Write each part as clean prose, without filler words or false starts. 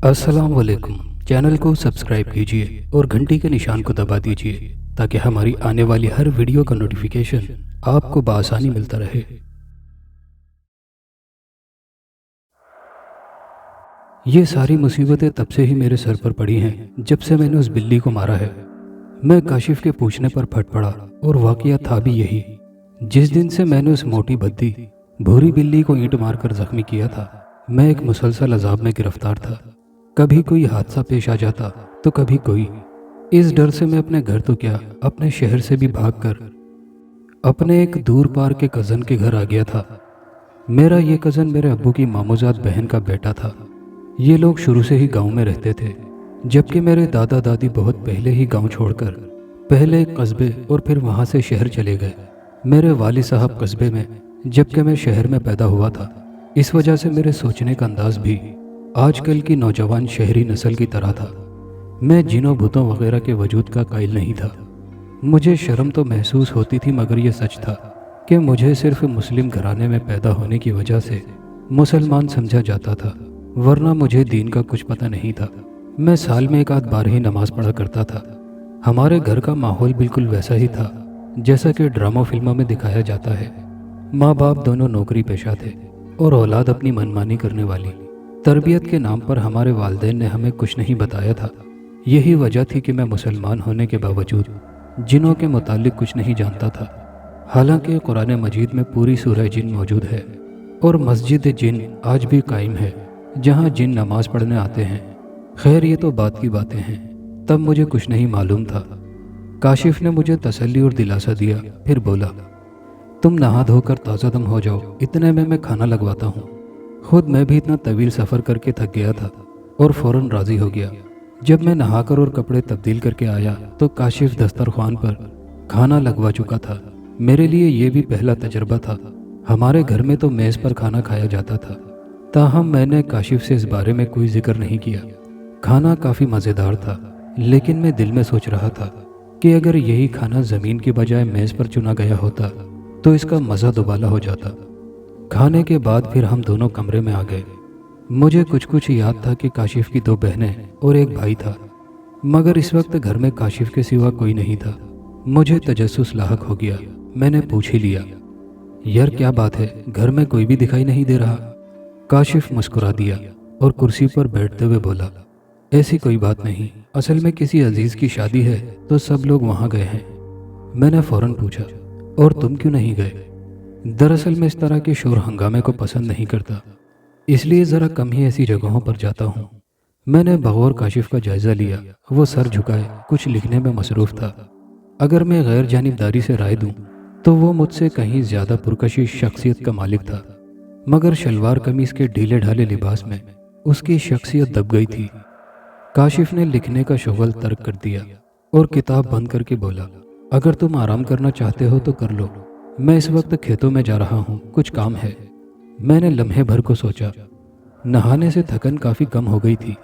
अस्सलाम वालेकुम। चैनल को सब्सक्राइब कीजिए और घंटी के निशान को दबा दीजिए ताकि हमारी आने वाली हर वीडियो का नोटिफिकेशन आपको बआसानी मिलता रहे। ये सारी मुसीबतें तब से ही मेरे सर पर पड़ी हैं जब से मैंने उस बिल्ली को मारा है। मैं काशिफ के पूछने पर फट पड़ा और वाकया था भी यही। जिस दिन से मैंने उस मोटी भद्दी भूरी बिल्ली को ईंट मारकर जख्मी किया था, मैं एक मुसलसल अजाब में गिरफ्तार था। कभी कोई हादसा पेश आ जाता तो कभी कोई। इस डर से मैं अपने घर तो क्या, अपने शहर से भी भागकर अपने एक दूर पार के कज़न के घर आ गया था। मेरा ये कज़न मेरे अब्बू की मामूजात बहन का बेटा था। ये लोग शुरू से ही गांव में रहते थे, जबकि मेरे दादा दादी बहुत पहले ही गांव छोड़कर पहले एक कस्बे और फिर वहां से शहर चले गए। मेरे वालिद साहब कस्बे में, जबकि मैं शहर में पैदा हुआ था। इस वजह से मेरे सोचने का अंदाज भी आजकल की नौजवान शहरी नस्ल की तरह था। मैं जिनों भूतों वगैरह के वजूद का कायल नहीं था। मुझे शर्म तो महसूस होती थी, मगर यह सच था कि मुझे सिर्फ मुस्लिम घराने में पैदा होने की वजह से मुसलमान समझा जाता था, वरना मुझे दीन का कुछ पता नहीं था। मैं साल में एक आध बार ही नमाज पढ़ा करता था। हमारे घर का माहौल बिल्कुल वैसा ही था जैसा कि ड्रामा फिल्मों में दिखाया जाता है। माँ बाप दोनों नौकरी पेशा थे और औलाद अपनी मनमानी करने वाली। तरबियत के नाम पर हमारे वालिदैन ने हमें कुछ नहीं बताया था। यही वजह थी कि मैं मुसलमान होने के बावजूद जिनों के मुतालिक कुछ नहीं जानता था। हालांकि कुरान मजीद में पूरी सूरह जिन मौजूद है और मस्जिद जिन आज भी कायम है जहां जिन नमाज पढ़ने आते हैं। खैर, ये तो बात की बातें हैं। तब मुझे कुछ नहीं मालूम था। काशिफ ने मुझे तसल्ली और दिलासा दिया, फिर बोला, तुम नहा धोकर ताज़ा दम हो जाओ, इतने में मैं खाना लगवाता हूँ। खुद मैं भी इतना तवील सफ़र करके थक गया था और फ़ौरन राज़ी हो गया। जब मैं नहाकर और कपड़े तब्दील करके आया तो काशिफ दस्तरख्वान पर खाना लगवा चुका था। मेरे लिए ये भी पहला तजर्बा था। हमारे घर में तो मेज़ पर खाना खाया जाता था, ताहम मैंने काशिफ से इस बारे में कोई जिक्र नहीं किया। खाना काफ़ी मज़ेदार था, लेकिन मैं दिल में सोच रहा था कि अगर यही खाना ज़मीन के बजाय मेज़ पर चुना गया होता तो इसका मज़ा दुबाला हो जाता। खाने के बाद फिर हम दोनों कमरे में आ गए। मुझे कुछ कुछ याद था कि काशिफ की 2 बहनें और एक भाई था, मगर इस वक्त घर में काशिफ के सिवा कोई नहीं था। मुझे तजस्सुस लाहक हो गया। मैंने पूछ ही लिया, यार क्या बात है, घर में कोई भी दिखाई नहीं दे रहा? काशिफ मुस्कुरा दिया और कुर्सी पर बैठते हुए बोला, ऐसी कोई बात नहीं, असल में किसी अजीज़ की शादी है तो सब लोग वहाँ गए हैं। मैंने फ़ौरन पूछा, और तुम क्यों नहीं गए? दरअसल मैं इस तरह के शोर हंगामे को पसंद नहीं करता, इसलिए ज़रा कम ही ऐसी जगहों पर जाता हूँ। मैंने बगौर काशिफ का जायज़ा लिया। वो सर झुकाए कुछ लिखने में मसरूफ़ था। अगर मैं गैर जानिबदारी से राय दूँ तो वो मुझसे कहीं ज़्यादा पुरकशिश शख्सियत का मालिक था, मगर शलवार कमीज़ के ढीले ढाले लिबास में उसकी शख्सियत दब गई थी। काशिफ ने लिखने का शुगल तर्क कर दिया और किताब बंद करके बोला, अगर तुम आराम करना चाहते हो तो कर लो, मैं इस वक्त खेतों में जा रहा हूँ, कुछ काम है। मैंने लम्हे भर को सोचा। नहाने से थकन काफ़ी कम हो गई थी।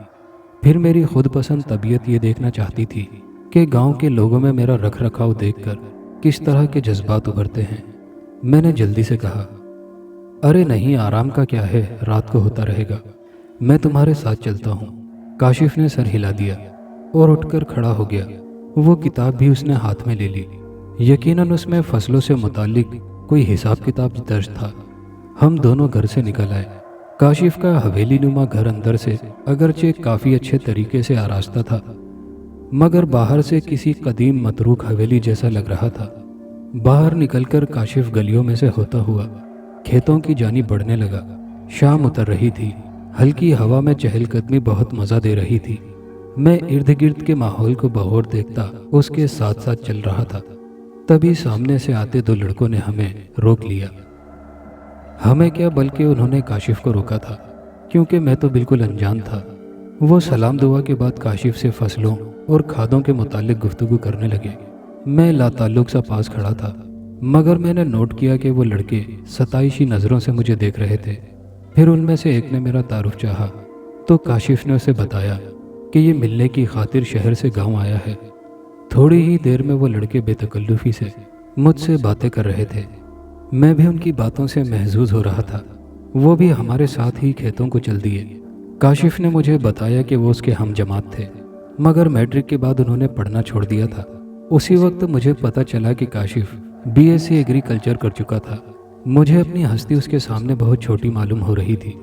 फिर मेरी खुद पसंद तबीयत ये देखना चाहती थी कि गांव के लोगों में मेरा रख रखाव देखकर किस तरह के जज्बात उभरते हैं। मैंने जल्दी से कहा, अरे नहीं, आराम का क्या है, रात को होता रहेगा, मैं तुम्हारे साथ चलता हूँ। काशिफ ने सर हिला दिया और उठकर खड़ा हो गया। वो किताब भी उसने हाथ में ले ली। यकीनन उसमें फसलों से मुतालिक कोई हिसाब किताब दर्ज था। हम दोनों घर से निकल आए। काशिफ का हवेली नुमा घर अंदर से अगरचे काफ़ी अच्छे तरीके से आरास्ता था, मगर बाहर से किसी कदीम मतरूक हवेली जैसा लग रहा था। बाहर निकलकर काशिफ गलियों में से होता हुआ खेतों की जानी बढ़ने लगा। शाम उतर रही थी। हल्की हवा में चहलकदमी बहुत मज़ा दे रही थी। मैं इर्द गिर्द के माहौल को बगौर देखता उसके साथ साथ चल रहा था। तभी सामने से आते 2 लड़कों ने हमें रोक लिया। हमें क्या, बल्कि उन्होंने काशिफ को रोका था, क्योंकि मैं तो बिल्कुल अनजान था। वो सलाम दुआ के बाद काशिफ से फसलों और खादों के मुतालिक गुफ्तगू करने लगे। मैं लाताल्लुक सा पास खड़ा था, मगर मैंने नोट किया कि वो लड़के सताइशी नज़रों से मुझे देख रहे थे। फिर उनमें से एक ने मेरा तारुफ चाहा तो काशिफ ने उसे बताया कि ये मिलने की खातिर शहर से गांव आया है। थोड़ी ही देर में वो लड़के बेतकल्लुफ़ी से मुझसे बातें कर रहे थे। मैं भी उनकी बातों से महजूज हो रहा था। वो भी हमारे साथ ही खेतों को चल दिए। काशिफ ने मुझे बताया कि वो उसके हम जमात थे, मगर मैट्रिक के बाद उन्होंने पढ़ना छोड़ दिया था। उसी वक्त मुझे पता चला कि काशिफ बीएससी एग्रीकल्चर कर चुका था। मुझे अपनी हस्ती उसके सामने बहुत छोटी मालूम हो रही थी,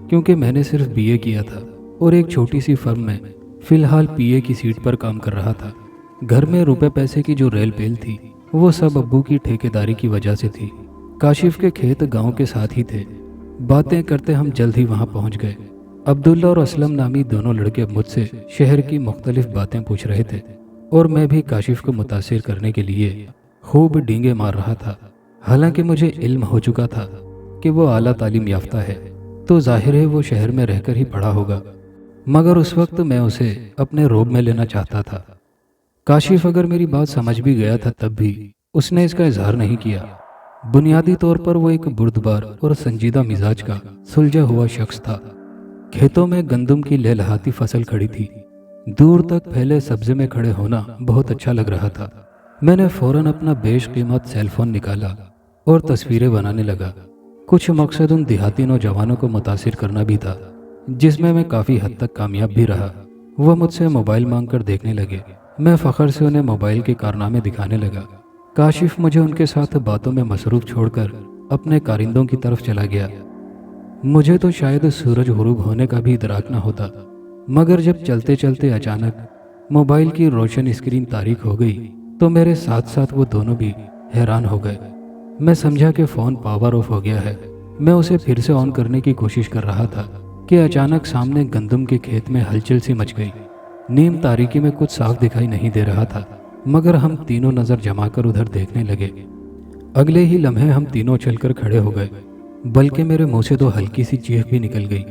क्योंकि मैंने सिर्फ बीए किया था और एक छोटी सी फर्म में फिलहाल पीए की सीट पर काम कर रहा था। घर में रुपए पैसे की जो रेल पेल थी वो सब अब्बू की ठेकेदारी की वजह से थी। काशिफ के खेत गांव के साथ ही थे। बातें करते हम जल्द ही वहां पहुंच गए। अब्दुल्ला और असलम नामी दोनों लड़के मुझसे शहर की मुख्तलिफ बातें पूछ रहे थे और मैं भी काशिफ को मुतासिर करने के लिए खूब डींगे मार रहा था। हालांकि मुझे इल्म हो चुका था कि वो आला तालीम याफ्ता है, तो जाहिर है वो शहर में रहकर ही पढ़ा होगा, मगर उस वक्त मैं उसे अपने रोब में लेना चाहता था। काशिफ अगर मेरी बात समझ भी गया था तब भी उसने इसका इजहार नहीं किया। बुनियादी तौर पर वो एक बुर्दबार और संजीदा मिजाज का सुलझा हुआ शख्स था। खेतों में गंदम की लहलहाती फसल खड़ी थी। दूर तक फैले सब्जे में खड़े होना बहुत अच्छा लग रहा था। मैंने फौरन अपना बेशकीमत सेलफोन निकाला और तस्वीरें बनाने लगा। कुछ मकसद उन देहाती नौजवानों को मुतासिर करना भी था, जिसमें मैं काफ़ी हद तक कामयाब भी रहा। वह मुझसे मोबाइल मांग कर देखने लगे। मैं फ़ख्र से उन्हें मोबाइल के कारनामे दिखाने लगा। काशिफ मुझे उनके साथ बातों में मसरूफ़ छोड़कर अपने कारिंदों की तरफ चला गया। मुझे तो शायद सूरज गुरूब होने का भी इदराक न होता, मगर जब चलते चलते अचानक मोबाइल की रोशन स्क्रीन तारीक हो गई तो मेरे साथ साथ वो दोनों भी हैरान हो गए। मैं समझा कि फ़ोन पावर ऑफ हो गया है। मैं उसे फिर से ऑन करने की कोशिश कर रहा था कि अचानक सामने गंदम के खेत में हलचल सी मच गई। नीम तारीकी में कुछ साफ दिखाई नहीं दे रहा था, मगर हम तीनों नज़र जमाकर उधर देखने लगे। अगले ही लम्हे हम तीनों चलकर खड़े हो गए, बल्कि मेरे मुंह से तो हल्की सी चीख भी निकल गई।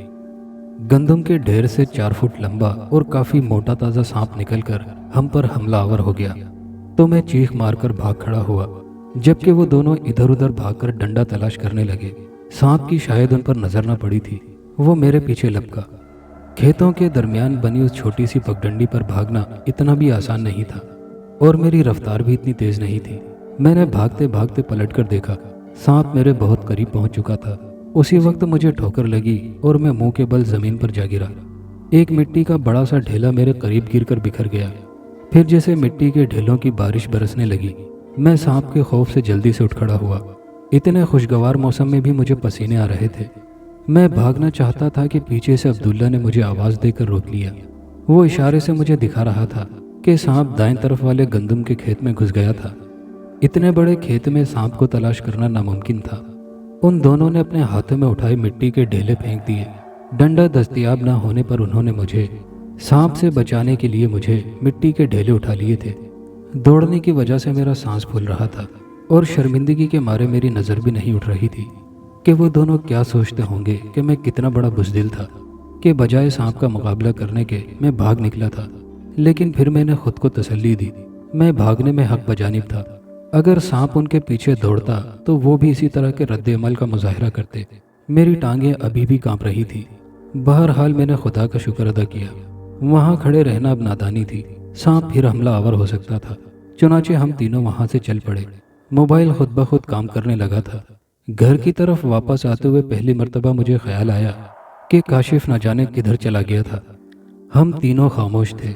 गंदम के ढेर से 4 फुट लंबा और काफ़ी मोटा ताज़ा सांप निकलकर हम पर हमलावर हो गया, तो मैं चीख मारकर भाग खड़ा हुआ, जबकि वो दोनों इधर उधर भागकर डंडा तलाश करने लगे। सांप की शायद उन पर नजर न पड़ी थी। वो मेरे पीछे लपका। खेतों के दरमियान बनी उस छोटी सी पगडंडी पर भागना इतना भी आसान नहीं था, और मेरी रफ्तार भी इतनी तेज नहीं थी। मैंने भागते भागते पलटकर देखा, सांप मेरे बहुत करीब पहुंच चुका था। उसी वक्त मुझे ठोकर लगी और मैं मुंह के बल जमीन पर जा गिरा। एक मिट्टी का बड़ा सा ढेला मेरे करीब गिरकर बिखर गया। फिर जैसे मिट्टी के ढेलों की बारिश बरसने लगी, मैं सांप के खौफ से जल्दी से उठ खड़ा हुआ। इतने खुशगवार मौसम में भी मुझे पसीने आ रहे थे। मैं भागना चाहता था कि पीछे से अब्दुल्ला ने मुझे आवाज़ देकर रोक लिया। वो इशारे से मुझे दिखा रहा था कि सांप दाएं तरफ वाले गंदम के खेत में घुस गया था। इतने बड़े खेत में सांप को तलाश करना नामुमकिन था। उन दोनों ने अपने हाथों में उठाए मिट्टी के ढेले फेंक दिए। डंडा दस्तयाब न होने पर उन्होंने मुझे सांप से बचाने के लिए मुझे मिट्टी के ढेले उठा लिए थे। दौड़ने की वजह से मेरा सांस फूल रहा था और शर्मिंदगी के मारे मेरी नज़र भी नहीं उठ रही थी कि वो दोनों क्या सोचते होंगे कि मैं कितना बड़ा बुज़दिल था कि बजाय सांप का मुकाबला करने के मैं भाग निकला था। लेकिन फिर मैंने खुद को तसल्ली दी, मैं भागने में हक बजानिब था। अगर सांप उनके पीछे दौड़ता तो वो भी इसी तरह के रद्द अमल का मुजाहरा करते। मेरी टांगें अभी भी कांप रही थी। बहरहाल मैंने खुदा का शुक्र अदा किया। वहाँ खड़े रहना अब नादानी थी। सांप फिर हमला आवर हो सकता था। चुनाचे हम तीनों वहाँ से चल पड़े। मोबाइल खुद ब खुद काम करने लगा था। घर की तरफ वापस आते हुए पहली मर्तबा मुझे ख्याल आया कि काशिफ न जाने किधर चला गया था। हम तीनों खामोश थे।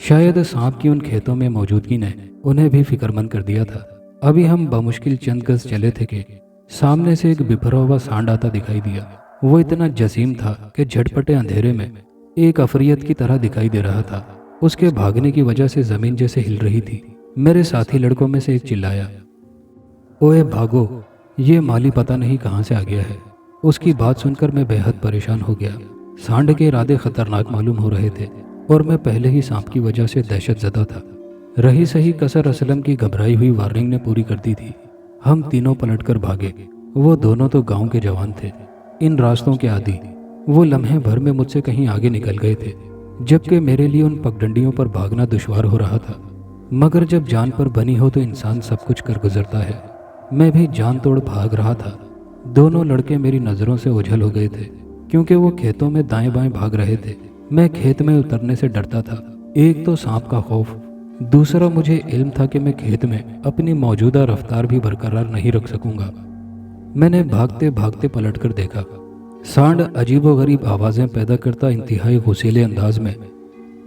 शायद सांप की उन खेतों में मौजूदगी ने उन्हें भी फिक्रमंद कर दिया था। अभी हम बमुश्किल चंद गज चले थे कि सामने से एक बिखरा हुआ सांड आता दिखाई दिया। वो इतना जसीम था कि झटपटे अंधेरे में एक अफरियत की तरह दिखाई दे रहा था। उसके भागने की वजह से जमीन जैसे हिल रही थी। मेरे साथी लड़कों में से एक चिल्लाया, ओए भागो, ये माली पता नहीं कहाँ से आ गया है। उसकी बात सुनकर मैं बेहद परेशान हो गया। सांड के इरादे खतरनाक मालूम हो रहे थे और मैं पहले ही सांप की वजह से दहशत ज़दा था। रही सही कसर असलम की घबराई हुई वार्निंग ने पूरी कर दी थी। हम तीनों पलटकर भागे। वो दोनों तो गांव के जवान थे, इन रास्तों के आदी। वो लम्हे भर में मुझसे कहीं आगे निकल गए थे, जबकि मेरे लिए उन पगडंडियों पर भागना दुश्वार हो रहा था। मगर जब जान पर बनी हो तो इंसान सब कुछ कर गुजरता है। मैं भी जान तोड़ भाग रहा था। दोनों लड़के मेरी नज़रों से ओझल हो गए थे, क्योंकि वो खेतों में दाएं बाएं भाग रहे थे। मैं खेत में उतरने से डरता था। एक तो सांप का खौफ, दूसरा मुझे इल्म था कि मैं खेत में अपनी मौजूदा रफ्तार भी बरकरार नहीं रख सकूंगा। मैंने भागते भागते पलटकर देखा। सांड अजीब व गरीब आवाज़ें पैदा करता इंतहाई गुस्सेले अंदाज में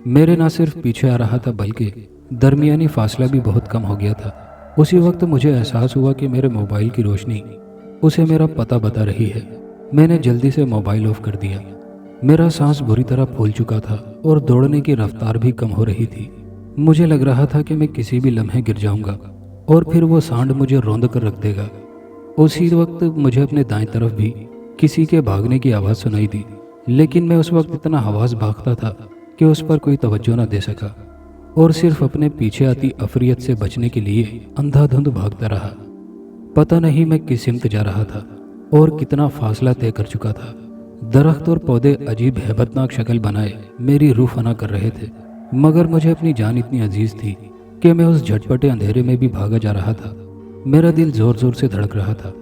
मेरे ना सिर्फ पीछे आ रहा था बल्कि दरमियानी फासला भी बहुत कम हो गया था। उसी वक्त मुझे एहसास हुआ कि मेरे मोबाइल की रोशनी उसे मेरा पता बता रही है। मैंने जल्दी से मोबाइल ऑफ कर दिया। मेरा सांस बुरी तरह फूल चुका था और दौड़ने की रफ्तार भी कम हो रही थी। मुझे लग रहा था कि मैं किसी भी लम्हे गिर जाऊंगा और फिर वो सांड मुझे रौंद कर रख देगा। उसी वक्त मुझे अपने दाएं तरफ भी किसी के भागने की आवाज़ सुनाई दी, लेकिन मैं उस वक्त इतना हवास भागता था कि उस पर कोई तवज्जो न दे सका और सिर्फ अपने पीछे आती अफरियत से बचने के लिए अंधाधुंध भागता रहा। पता नहीं मैं किस सिमत जा रहा था और कितना फासला तय कर चुका था। दरख्त और पौधे अजीब हैबतनाक शक्ल बनाए मेरी रूह फना कर रहे थे, मगर मुझे अपनी जान इतनी अजीज थी कि मैं उस झटपटे अंधेरे में भी भागा जा रहा था। मेरा दिल जोर जोर से धड़क रहा था।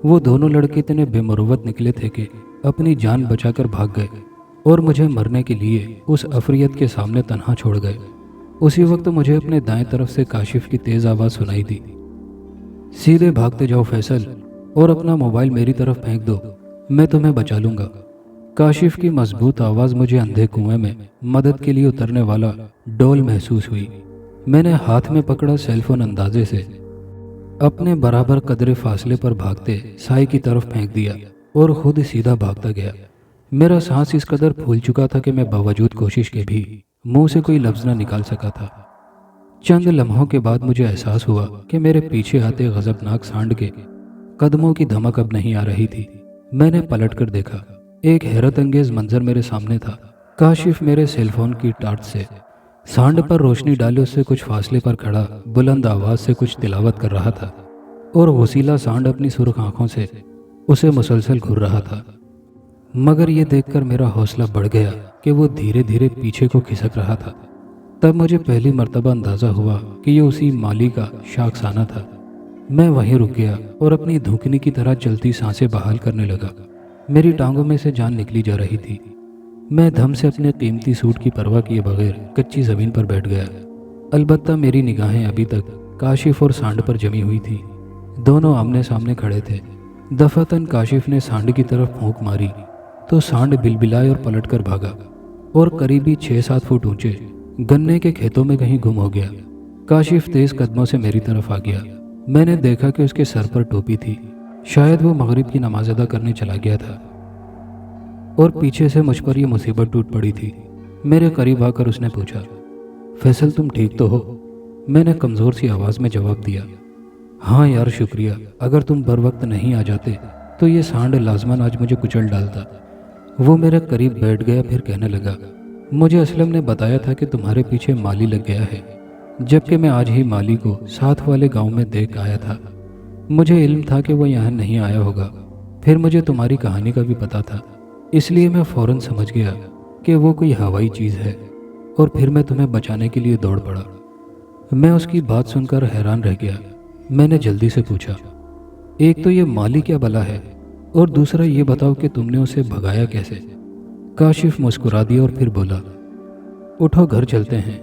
वो दोनों लड़के इतने बेमुरवत निकले थे कि अपनी जान बचाकर भाग गए और मुझे मरने के लिए उस अफरियत के सामने तन्हा छोड़ गए। उसी वक्त मुझे अपने दाएं तरफ से काशिफ की तेज़ आवाज़ सुनाई दी, सीधे भागते जाओ फैसल और अपना मोबाइल मेरी तरफ फेंक दो, मैं तुम्हें बचा लूँगा। काशिफ की मजबूत आवाज़ मुझे अंधे कुएं में मदद के लिए उतरने वाला डोल महसूस हुई। मैंने हाथ में पकड़ा सेलफोन अंदाजे से अपने बराबर कदरे फासले पर भागते साई की तरफ फेंक दिया और खुद सीधा भागता गया। मेरा सांस इस कदर फूल चुका था कि मैं बावजूद कोशिश के भी मुंह से कोई लफ्ज़ न निकाल सका था। चंद लम्हों के बाद मुझे एहसास हुआ कि मेरे पीछे आते गजबनाक सांड के कदमों की धमक अब नहीं आ रही थी। मैंने पलट कर देखा। एक हैरत अंगेज मंजर मेरे सामने था। काशिफ मेरे सेलफोन की टार्च से सांड पर रोशनी डाले उससे कुछ फासले पर खड़ा बुलंद आवाज से कुछ तिलावत कर रहा था और वसीला सांड अपनी सुर्ख आंखों से उसे मुसलसल घूर रहा था। मगर ये देखकर मेरा हौसला बढ़ गया कि वो धीरे धीरे पीछे को खिसक रहा था। तब मुझे पहली मर्तबा अंदाज़ा हुआ कि ये उसी माली का शाखसाना था। मैं वहीं रुक गया और अपनी धुकनी की तरह चलती सांसें बहाल करने लगा। मेरी टांगों में से जान निकली जा रही थी। मैं धम से अपने कीमती सूट की परवाह किए बगैर कच्ची ज़मीन पर बैठ गया। अलबत्ता मेरी निगाहें अभी तक काशिफ और सांड पर जमी हुई थी। दोनों आमने सामने खड़े थे। दफातन काशिफ ने सांड की तरफ फूंक मारी तो सांड बिलबिलाए और पलट कर भागा और करीबी 6-7 फुट ऊंचे गन्ने के खेतों में कहीं गुम हो गया। काशिफ तेज कदमों से मेरी तरफ आ गया। मैंने देखा कि उसके सर पर टोपी थी। शायद वो मगरिब की नमाज अदा करने चला गया था और पीछे से मुझ पर यह मुसीबत टूट पड़ी थी। मेरे करीब आकर उसने पूछा, फैसल तुम ठीक तो हो? मैंने कमज़ोर सी आवाज़ में जवाब दिया, हाँ यार शुक्रिया, अगर तुम बर वक्त नहीं आ जाते तो ये सांड लाजमन आज मुझे कुचल डालता। वो मेरे करीब बैठ गया, फिर कहने लगा, मुझे असलम ने बताया था कि तुम्हारे पीछे माली लग गया है, जबकि मैं आज ही माली को साथ वाले गांव में देख आया था। मुझे इल्म था कि वो यहाँ नहीं आया होगा। फिर मुझे तुम्हारी कहानी का भी पता था, इसलिए मैं फ़ौरन समझ गया कि वो कोई हवाई चीज़ है और फिर मैं तुम्हें बचाने के लिए दौड़ पड़ा। मैं उसकी बात सुनकर हैरान रह गया। मैंने जल्दी से पूछा, एक तो ये माली क्या बला है और दूसरा ये बताओ कि तुमने उसे भगाया कैसे? काशिफ मुस्कुरा दिया और फिर बोला, उठो घर चलते हैं,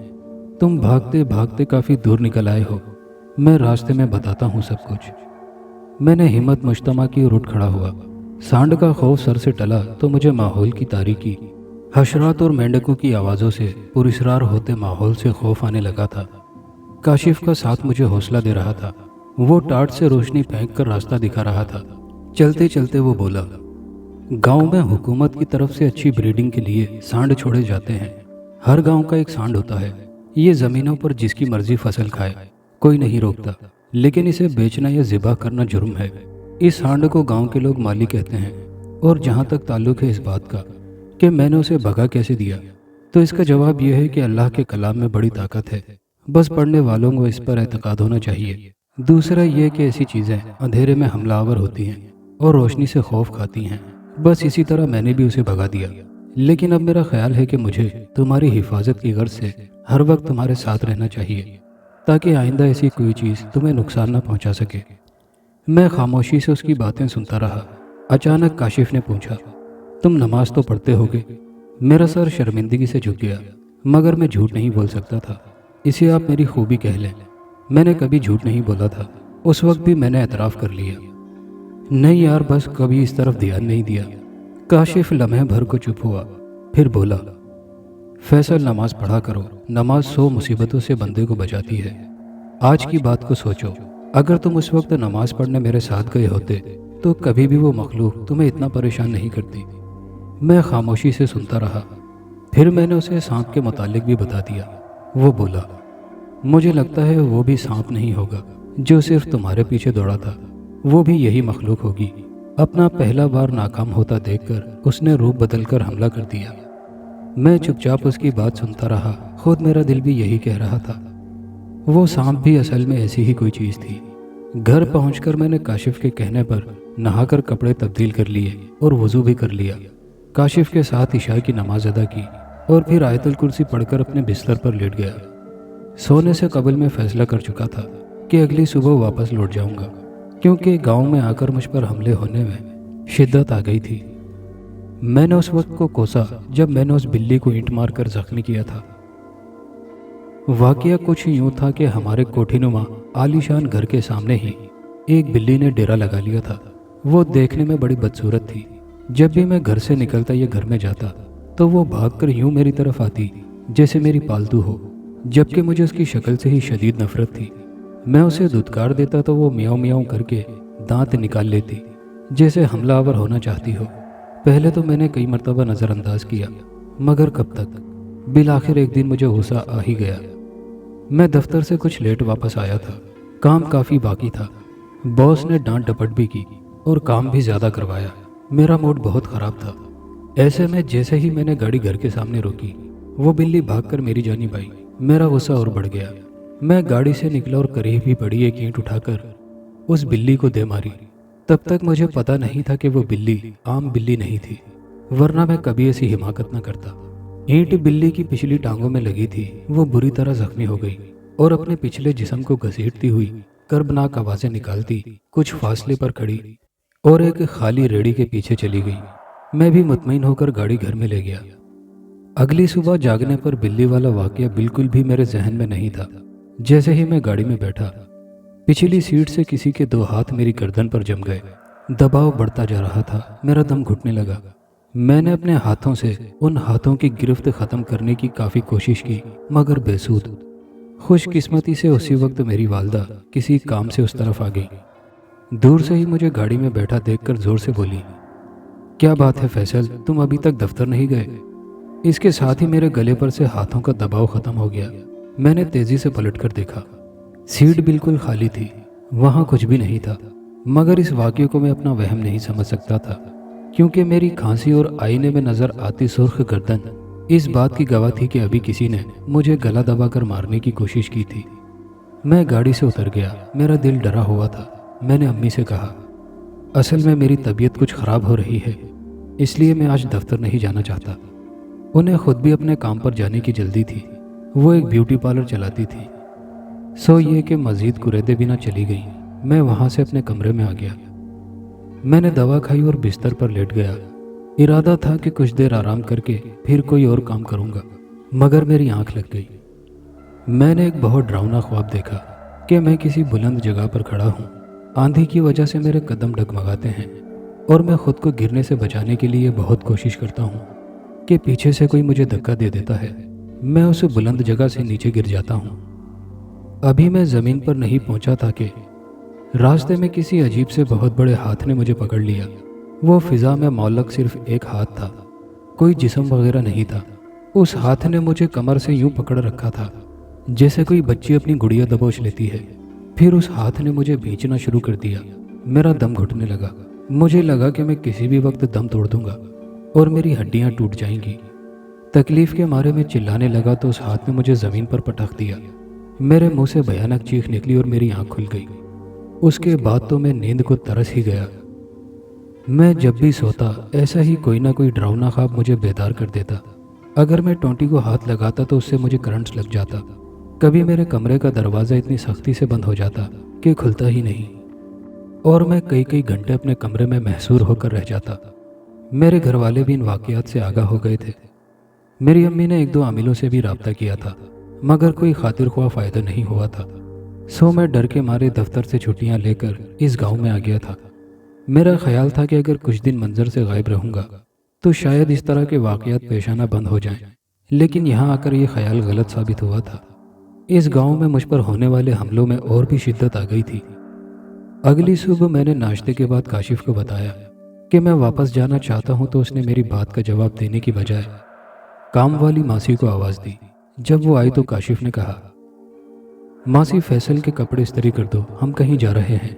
तुम भागते भागते काफ़ी दूर निकल आए हो, मैं रास्ते में बताता हूँ सब कुछ। मैंने हिम्मत मुश्तमा की और उठ खड़ा हुआ। सांड का खौफ सर से टला तो मुझे माहौल की तारीकी, हशरात और मेंढकों की आवाज़ों से पुरस्रार होते माहौल से खौफ आने लगा था। काशिफ का साथ मुझे हौसला दे रहा था। वो टार्च से रोशनी फेंक कर रास्ता दिखा रहा था। चलते चलते वो बोला, गांव में हुकूमत की तरफ से अच्छी ब्रीडिंग के लिए सांड छोड़े जाते हैं। हर गांव का एक सांड होता है। ये ज़मीनों पर जिसकी मर्जी फसल खाए, कोई नहीं रोकता, लेकिन इसे बेचना या ज़िबा करना जुर्म है। इस सांड को गांव के लोग माली कहते हैं। और जहाँ तक ताल्लुक़ है इस बात का कि मैंने उसे भगा कैसे दिया, तो इसका जवाब यह है कि अल्लाह के कलाम में बड़ी ताकत है, बस पढ़ने वालों को इस पर एतकाद होना चाहिए। दूसरा ये कि ऐसी चीज़ें अंधेरे में हमलावर होती हैं और रोशनी से खौफ खाती हैं। बस इसी तरह मैंने भी उसे भगा दिया। लेकिन अब मेरा ख्याल है कि मुझे तुम्हारी हिफाजत की गर्ज से हर वक्त तुम्हारे साथ रहना चाहिए, ताकि आइंदा ऐसी कोई चीज़ तुम्हें नुकसान न पहुंचा सके। मैं खामोशी से उसकी बातें सुनता रहा। अचानक काशिफ ने पूछा, तुम नमाज तो पढ़ते होगे? मेरा सर शर्मिंदगी से झुक गया, मगर मैं झूठ नहीं बोल सकता था। इसे आप मेरी खूबी कह लें। मैंने कभी झूठ नहीं बोला था। उस वक्त भी मैंने एतराफ़ कर लिया, नहीं यार, बस कभी इस तरफ ध्यान नहीं दिया। काशिफ लम्हे भर को चुप हुआ, फिर बोला, फैसल नमाज पढ़ा करो, नमाज 100 मुसीबतों से बंदे को बचाती है। आज की बात को सोचो, अगर तुम उस वक्त नमाज पढ़ने मेरे साथ गए होते तो कभी भी वो मखलूक तुम्हें इतना परेशान नहीं करती। मैं खामोशी से सुनता रहा। फिर मैंने उसे सांप के मुतालिक भी बता दिया। वो बोला, मुझे लगता है वो भी सांप नहीं होगा जो सिर्फ तुम्हारे पीछे दौड़ा था, वो भी यही मखलूक होगी। अपना पहला बार नाकाम होता देखकर उसने रूप बदलकर हमला कर दिया। मैं चुपचाप उसकी बात सुनता रहा, खुद मेरा दिल भी यही कह रहा था। वो सांप भी असल में ऐसी ही कोई चीज़ थी। घर पहुंचकर मैंने काशिफ के कहने पर नहाकर कपड़े तब्दील कर लिए और वज़ू भी कर लिया। काशिफ के साथ इशा की नमाज अदा की और फिर आयतुल कुर्सी पढ़कर अपने बिस्तर पर लेट गया। सोने से कबल मैं फैसला कर चुका था कि अगली सुबह वापस लौट जाऊंगा, क्योंकि गांव में आकर मुझ पर हमले होने में शिद्दत आ गई थी। मैंने उस वक्त को कोसा जब मैंने उस बिल्ली को ईंट मारकर जख्मी किया था। वाकया कुछ यूं था कि हमारे कोठीनुमा आलीशान घर के सामने ही एक बिल्ली ने डेरा लगा लिया था। वो देखने में बड़ी बदसूरत थी। जब भी मैं घर से निकलता या घर में जाता तो वो भागकर यूं मेरी तरफ आती जैसे मेरी पालतू हो, जबकि मुझे उसकी शक्ल से ही शदीद नफरत थी। मैं उसे धुतकार देता तो वो म्याऊं म्याऊं करके दांत निकाल लेती जैसे हमलावर होना चाहती हो। पहले तो मैंने कई मरतबा नज़रअंदाज किया, मगर कब तक। बिल आखिर एक दिन मुझे गुस्सा आ ही गया। मैं दफ्तर से कुछ लेट वापस आया था। काम काफ़ी बाकी था। बॉस ने डांट डपट भी की और काम भी ज़्यादा करवाया। मेरा मूड बहुत ख़राब था। ऐसे में जैसे ही मैंने गाड़ी घर के सामने रोकी, वो बिल्ली भागकर मेरी जानिब आई। मेरा गुस्सा और बढ़ गया। मैं गाड़ी से निकला और करीब ही बड़ी एक ईंट उठाकर उस बिल्ली को दे मारी। तब तक मुझे पता नहीं था कि वो बिल्ली आम बिल्ली नहीं थी, वरना मैं कभी ऐसी हिमाकत न करता। ईंट बिल्ली की पिछली टांगों में लगी थी। वो बुरी तरह जख्मी हो गई और अपने पिछले जिस्म को घसीटती हुई कर्बनाक आवाज़ें निकालती कुछ फासले पर खड़ी और एक खाली रेड़ी के पीछे चली गई। मैं भी मुतमईन होकर गाड़ी घर में ले गया। अगली सुबह जागने पर बिल्ली वाला वाकया बिल्कुल भी मेरे जहन में नहीं था। जैसे ही मैं गाड़ी में बैठा, पिछली सीट से किसी के 2 हाथ मेरी गर्दन पर जम गए। दबाव बढ़ता जा रहा था। मेरा दम घुटने लगा। मैंने अपने हाथों से उन हाथों की गिरफ्त ख़त्म करने की काफ़ी कोशिश की, मगर बेसूद। खुशकिस्मती से उसी वक्त मेरी वालदा किसी काम से उस तरफ आ गई। दूर से ही मुझे गाड़ी में बैठा देखकर ज़ोर से बोली, क्या बात है फैसल, तुम अभी तक दफ्तर नहीं गए? इसके साथ ही मेरे गले पर से हाथों का दबाव ख़त्म हो गया। मैंने तेज़ी से पलटकर देखा। सीट बिल्कुल खाली थी, वहाँ कुछ भी नहीं था। मगर इस वाक़ये को मैं अपना वहम नहीं समझ सकता था, क्योंकि मेरी खांसी और आईने में नज़र आती सुर्ख गर्दन इस बात की गवाह थी कि अभी किसी ने मुझे गला दबाकर मारने की कोशिश की थी। मैं गाड़ी से उतर गया। मेरा दिल डरा हुआ था। मैंने अम्मी से कहा, असल में मेरी तबीयत कुछ ख़राब हो रही है, इसलिए मैं आज दफ्तर नहीं जाना चाहता। उन्हें खुद भी अपने काम पर जाने की जल्दी थी। वो एक ब्यूटी पार्लर चलाती थी। सो ये कि मज़ीद कुरेदे बिना चली गई। मैं वहाँ से अपने कमरे में आ गया। मैंने दवा खाई और बिस्तर पर लेट गया। इरादा था कि कुछ देर आराम करके फिर कोई और काम करूँगा, मगर मेरी आंख लग गई। मैंने एक बहुत डरावना ख्वाब देखा कि मैं किसी बुलंद जगह पर खड़ा हूँ। आंधी की वजह से मेरे कदम डगमगाते हैं और मैं खुद को गिरने से बचाने के लिए बहुत कोशिश करता हूँ कि पीछे से कोई मुझे धक्का दे देता है। मैं उस बुलंद जगह से नीचे गिर जाता हूँ। अभी मैं ज़मीन पर नहीं पहुँचा था कि रास्ते में किसी अजीब से बहुत बड़े हाथ ने मुझे पकड़ लिया। वो फिज़ा में मौलक सिर्फ एक हाथ था, कोई जिस्म वगैरह नहीं था। उस हाथ ने मुझे कमर से यूं पकड़ रखा था जैसे कोई बच्ची अपनी गुड़िया दबोच लेती है। फिर उस हाथ ने मुझे खींचना शुरू कर दिया। मेरा दम घुटने लगा। मुझे लगा कि मैं किसी भी वक्त दम तोड़ दूंगा और मेरी हड्डियां टूट जाएंगी। तकलीफ के मारे में चिल्लाने लगा तो उस हाथ ने मुझे ज़मीन पर पटक दिया। मेरे मुंह से भयानक चीख निकली और मेरी आंख खुल गई। उसके बाद तो मैं नींद को तरस ही गया। मैं जब भी सोता ऐसा ही कोई ना कोई डरावना ख्वाब मुझे बेदार कर देता। अगर मैं टोंटी को हाथ लगाता तो उससे मुझे करंट लग जाता। कभी मेरे कमरे का दरवाज़ा इतनी सख्ती से बंद हो जाता कि खुलता ही नहीं और मैं कई कई घंटे अपने कमरे में महसूर होकर रह जाता। मेरे घर वाले भी इन वाक़यात से आगाह हो गए थे। मेरी अम्मी ने 1-2 आमिलों से भी रब्ता किया था, मगर कोई खातिर ख्वाह फ़ायदा नहीं हुआ था। सो मैं डर के मारे दफ्तर से छुट्टियां लेकर इस गांव में आ गया था। मेरा ख्याल था कि अगर कुछ दिन मंजर से गायब रहूंगा تو شاید اس طرح کے واقعات پیش آنا بند ہو جائیں، لیکن یہاں آ کر یہ خیال غلط ثابت ہوا تھا۔ اس گاؤں میں مجھ پر ہونے والے حملوں میں اور بھی شدت آ گئی تھی۔ اگلی صبح میں نے ناشتے کے بعد کاشف کو بتایا کہ میں واپس جانا چاہتا ہوں، تو اس نے میری بات کا جواب دینے کی بجائے کام والی ماسی کو آواز دی۔ جب وہ آئی تو کاشف نے کہا، ماسی فیصل کے کپڑے استری کر دو، ہم کہیں جا رہے ہیں۔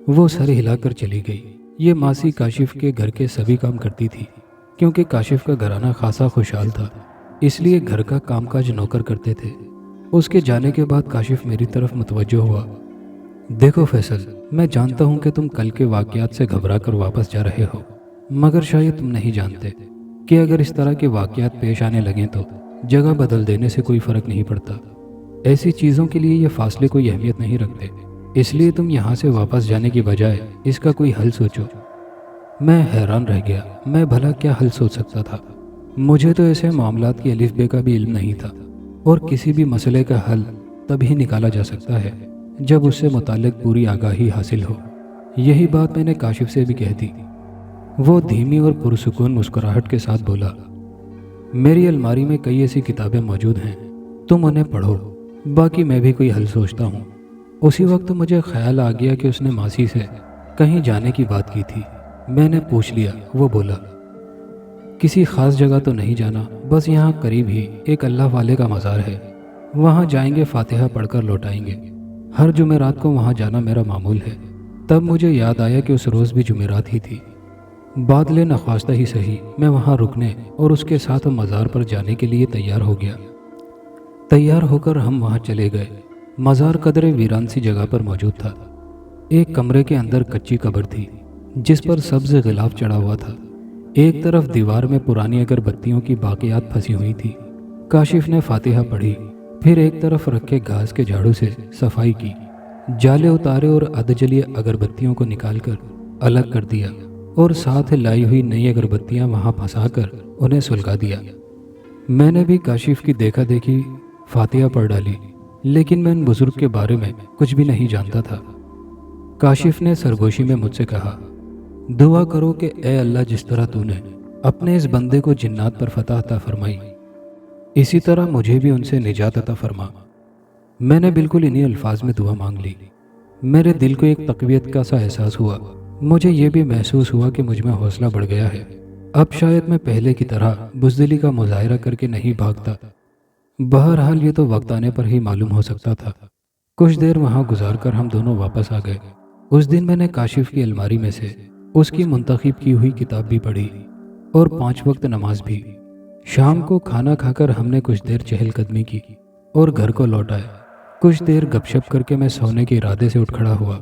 وہ سر ہلا کر چلی گئی۔ یہ ماسی کاشف کے گھر کے سبھی کام کرتی تھی، کیونکہ کاشف کا گھرانہ خاصا خوشحال تھا، اس لیے گھر کا کام کاج نوکر کرتے تھے۔ اس کے جانے کے بعد کاشف میری طرف متوجہ ہوا۔ دیکھو فیصل، میں جانتا ہوں کہ تم کل کے واقعات سے گھبرا کر واپس جا رہے ہو، مگر شاید تم نہیں جانتے کہ اگر اس طرح کے واقعات پیش آنے لگیں تو جگہ بدل دینے سے کوئی فرق نہیں پڑتا۔ ایسی چیزوں کے لیے یہ فاصلے کوئی اہمیت نہیں رکھتے، اس لیے تم یہاں سے واپس جانے کی بجائے اس کا کوئی حل سوچو۔ میں حیران رہ گیا، میں بھلا کیا حل سوچ سکتا تھا؟ مجھے تو ایسے معاملات کی الف بے کا بھی علم نہیں تھا، اور کسی بھی مسئلے کا حل تبھی نکالا جا سکتا ہے جب اس سے متعلق پوری آگاہی حاصل ہو۔ یہی بات میں نے کاشف سے بھی کہہ دی۔ وہ دھیمی اور پرسکون مسکراہٹ کے ساتھ بولا، میری الماری میں کئی ایسی کتابیں موجود ہیں، تم انہیں پڑھو، باقی میں بھی کوئی حل سوچتا ہوں۔ اسی وقت مجھے خیال آ گیا کہ اس نے ماسی سے کہیں جانے کی بات کی تھی۔ میں نے پوچھ لیا۔ وہ بولا، کسی خاص جگہ تو نہیں جانا، بس یہاں قریب ہی ایک اللہ والے کا مزار ہے، وہاں جائیں گے، فاتحہ پڑھ کر لوٹائیں گے۔ ہر جمعرات کو وہاں جانا میرا معمول ہے۔ تب مجھے یاد آیا کہ اس روز بھی جمعرات ہی تھی۔ بادل نخواستہ ہی صحیح، میں وہاں رکنے اور اس کے ساتھ مزار پر جانے کے لیے تیار ہو گیا۔ تیار ہو کر ہم وہاں چلے گئے۔ مزار قدرے ویران سی جگہ پر موجود تھا۔ ایک کمرے کے اندر کچی قبر تھی جس پر سبز غلاف چڑھا ہوا تھا۔ ایک طرف دیوار میں پرانی اگربتیوں کی باقیات پھنسی ہوئی تھی۔ کاشف نے فاتحہ پڑھی، پھر ایک طرف رکھے گھاس کے جھاڑو سے صفائی کی، جالے اتارے اور ادجلی اگربتیوں کو نکال کر الگ کر دیا، اور ساتھ لائی ہوئی نئی اگربتیاں وہاں پھنسا کر انہیں سلگا دیا۔ میں نے بھی کاشف کی دیکھا دیکھی فاتحہ پڑھ ڈالی، لیکن میں ان بزرگ کے بارے میں کچھ بھی نہیں جانتا تھا۔ کاشف نے سرگوشی میں مجھ سے کہا، دعا کرو کہ اے اللہ، جس طرح تو نے اپنے اس بندے کو جنات پر فتح عطا فرمائی، اسی طرح مجھے بھی ان سے نجات عطا فرما۔ میں نے بالکل انہی الفاظ میں دعا مانگ لی۔ میرے دل کو ایک تقویت کا سا احساس ہوا۔ مجھے یہ بھی محسوس ہوا کہ مجھ میں حوصلہ بڑھ گیا ہے۔ اب شاید میں پہلے کی طرح بزدلی کا مظاہرہ کر کے نہیں بھاگتا۔ بہرحال یہ تو وقت آنے پر ہی معلوم ہو سکتا تھا۔ کچھ دیر وہاں گزار کر ہم دونوں واپس آ گئے۔ اس دن میں نے کاشف کی الماری میں سے اس کی منتخب کی ہوئی کتاب بھی پڑھی اور 5 وقت نماز بھی۔ شام کو کھانا کھا کر ہم نے کچھ دیر چہل قدمی کی اور گھر کو لوٹ آئے۔ کچھ دیر گپ شپ کر کے میں سونے کے ارادے سے اٹھ کھڑا ہوا۔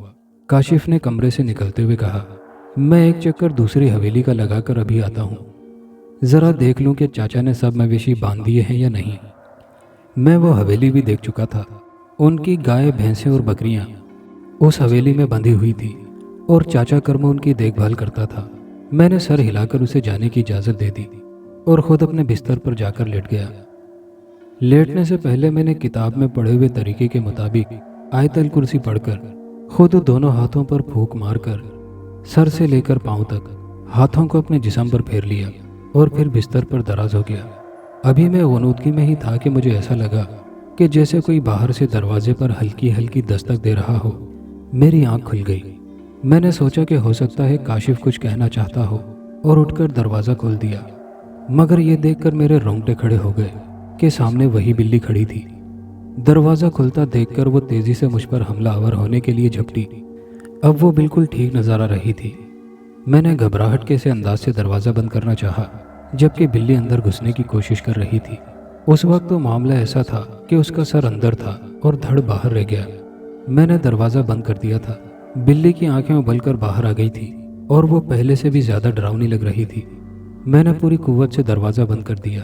کاشف نے کمرے سے نکلتے ہوئے کہا، میں ایک چکر دوسری حویلی کا لگا کر ابھی آتا ہوں، ذرا دیکھ لوں کہ چاچا نے سب مویشی باندھ دیے ہیں یا نہیں۔ میں وہ حویلی بھی دیکھ چکا تھا۔ ان کی گائے، بھینسیں اور بکریاں اس حویلی میں بندھی ہوئی تھی اور چاچا کرم ان کی دیکھ بھال کرتا تھا۔ میں نے سر ہلا کر اسے جانے کی اجازت دے دی اور خود اپنے بستر پر جا کر لیٹ گیا۔ لیٹنے سے پہلے میں نے کتاب میں پڑھے ہوئے طریقے کے مطابق آیت الکرسی پڑھ کر خود دونوں ہاتھوں پر پھونک مار کر سر سے لے کر پاؤں تک ہاتھوں کو اپنے جسم پر پھیر لیا اور پھر بستر پر دراز ہو گیا۔ ابھی میں غنودگی میں ہی تھا کہ مجھے ایسا لگا کہ جیسے کوئی باہر سے دروازے پر ہلکی ہلکی دستک دے رہا ہو۔ میری آنکھ کھل گئی۔ میں نے سوچا کہ ہو سکتا ہے کاشف کچھ کہنا چاہتا ہو اور اٹھ کر دروازہ کھول دیا، مگر یہ دیکھ کر میرے رونگٹے کھڑے ہو گئے کہ سامنے وہی بلی کھڑی تھی۔ دروازہ کھلتا دیکھ کر وہ تیزی سے مجھ پر حملہ آور ہونے کے لیے جھپٹی۔ اب وہ بالکل ٹھیک نظر آ رہی تھی۔ میں نے گھبراہٹ کے سے انداز سے دروازہ بند کرنا چاہا، جبکہ بلی اندر گھسنے کی کوشش کر رہی تھی۔ اس وقت تو معاملہ ایسا تھا کہ اس کا سر اندر تھا اور دھڑ باہر رہ گیا۔ میں نے دروازہ بند کر دیا تھا۔ بلی کی آنکھیں ابل کر باہر آ گئی تھی اور وہ پہلے سے بھی زیادہ ڈراؤنی لگ رہی تھی۔ میں نے پوری قوت سے دروازہ بند کر دیا۔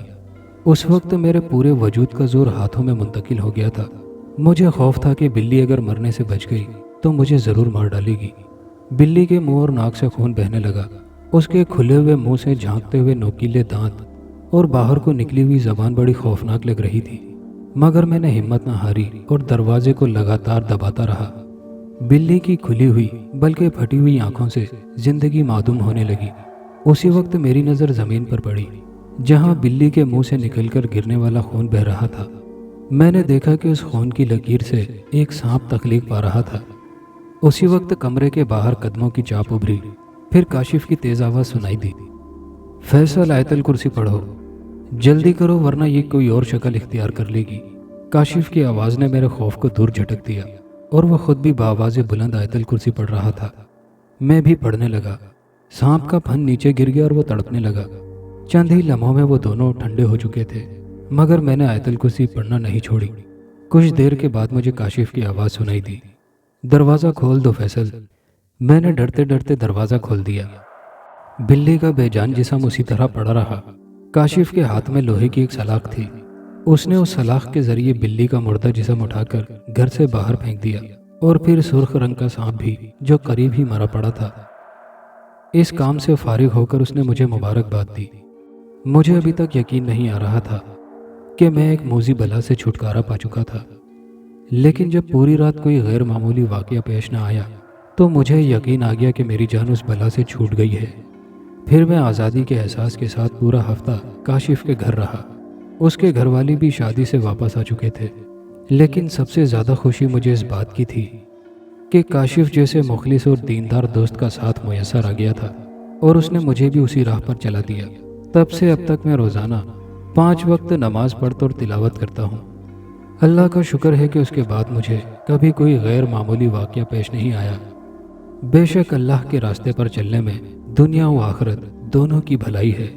اس وقت میرے پورے وجود کا زور ہاتھوں میں منتقل ہو گیا تھا۔ مجھے خوف تھا کہ بلی اگر مرنے سے بچ گئی تو مجھے ضرور مار ڈالے گی۔ بلی کے منہ اور ناک سے خون بہنے لگا۔ اس کے کھلے ہوئے منہ سے جھانکتے ہوئے نوکیلے دانت اور باہر کو نکلی ہوئی زبان بڑی خوفناک لگ رہی تھی، مگر میں نے ہمت نہ ہاری اور دروازے کو لگاتار دباتا رہا۔ بلی کی کھلی ہوئی بلکہ پھٹی ہوئی آنکھوں سے زندگی معدوم ہونے لگی۔ اسی وقت میری نظر زمین پر پڑی جہاں بلی کے منہ سے نکل کر گرنے والا خون بہہ رہا تھا۔ میں نے دیکھا کہ اس خون کی لکیر سے ایک سانپ تخلیق پا رہا تھا۔ اسی وقت کمرے کے باہر قدموں کی چاپ ابھری، پھر کاشف کی تیز آواز سنائی دی، فیصل آیت الکرسی پڑھو، جلدی کرو ورنہ یہ کوئی اور شکل اختیار کر لے گی۔ کاشف کی آواز نے میرے خوف کو دور جھٹک دیا اور وہ خود بھی بآواز بلند آیت الکرسی پڑھ رہا تھا۔ میں بھی پڑھنے لگا۔ سانپ کا پھن نیچے گر گیا اور وہ تڑپنے لگا۔ چند ہی لمحوں میں وہ دونوں ٹھنڈے ہو چکے تھے، مگر میں نے آیت الکرسی پڑھنا نہیں چھوڑی۔ کچھ دیر کے بعد مجھے کاشف کی آواز سنائی دی، دروازہ کھول دو فیصل۔ میں نے ڈرتے ڈرتے دروازہ کھول دیا۔ بلی کا بے جان جسم اسی طرح پڑا رہا۔ کاشف کے ہاتھ میں لوہے کی ایک سلاخ تھی۔ اس نے اس سلاخ کے ذریعے بلی کا مردہ جسم اٹھا کر گھر سے باہر پھینک دیا، اور پھر سرخ رنگ کا سانپ بھی جو قریب ہی مرا پڑا تھا۔ اس کام سے فارغ ہو کر اس نے مجھے مبارکباد دی۔ مجھے ابھی تک یقین نہیں آ رہا تھا کہ میں ایک موذی بلا سے چھٹکارا پا چکا تھا، لیکن جب پوری رات کوئی غیر معمولی واقعہ پیش نہ آیا تو مجھے یقین آ گیا کہ میری جان اس بلا سے چھوٹ گئی ہے۔ پھر میں آزادی کے احساس کے ساتھ پورا ہفتہ کاشف کے گھر رہا۔ اس کے گھر والی بھی شادی سے واپس آ چکے تھے، لیکن سب سے زیادہ خوشی مجھے اس بات کی تھی کہ کاشف جیسے مخلص اور دیندار دوست کا ساتھ میسر آ گیا تھا، اور اس نے مجھے بھی اسی راہ پر چلا دیا۔ تب سے اب تک میں روزانہ 5 وقت نماز پڑھتا اور تلاوت کرتا ہوں۔ اللہ کا شکر ہے کہ اس کے بعد مجھے کبھی کوئی غیر معمولی واقعہ پیش نہیں آیا۔ بے شک اللہ کے راستے پر چلنے میں دنیا و آخرت دونوں کی بھلائی ہے۔